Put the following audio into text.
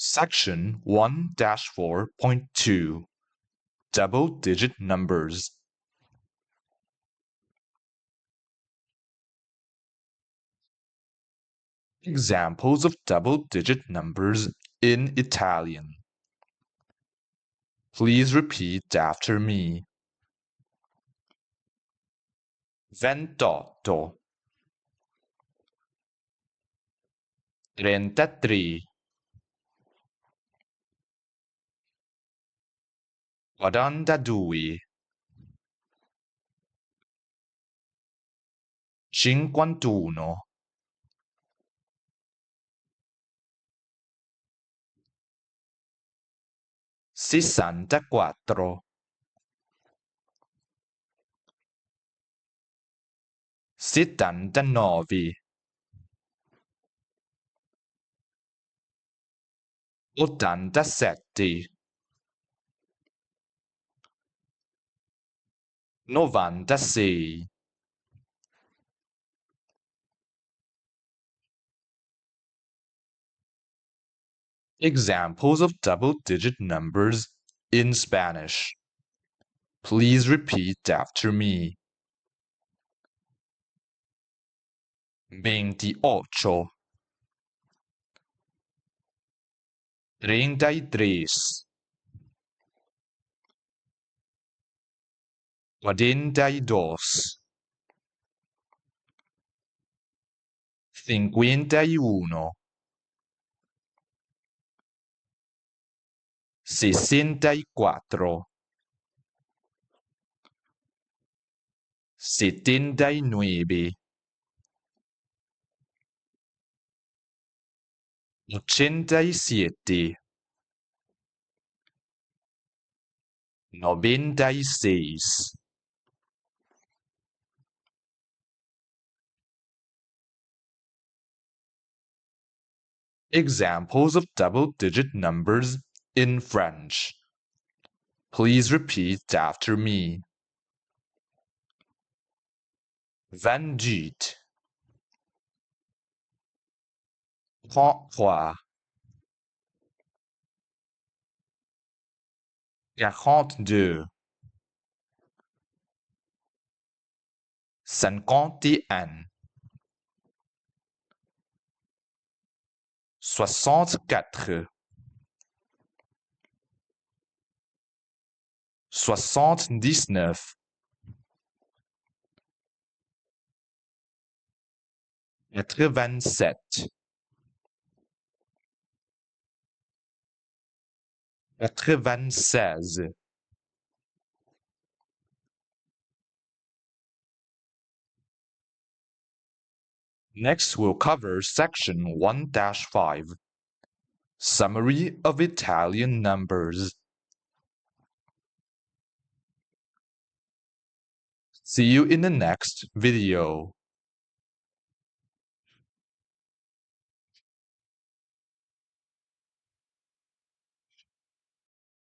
Section 1-4.2 Double-digit numbers. Examples of double-digit numbers in Italian. Please repeat after me. 28, 33, 42, 51, 64, 79, 87, 96, 'Examples of double-digit numbers in Spanish. Please repeat after me. 28, 33, 42, 51, 64, 79, 87, 96. Examples of double-digit numbers in French. Please repeat after me. 28, 33, 42, 51, 64, 79, 87, 96. Next, we'll cover Section 1-5, Summary of Italian Numbers. See you in the next video.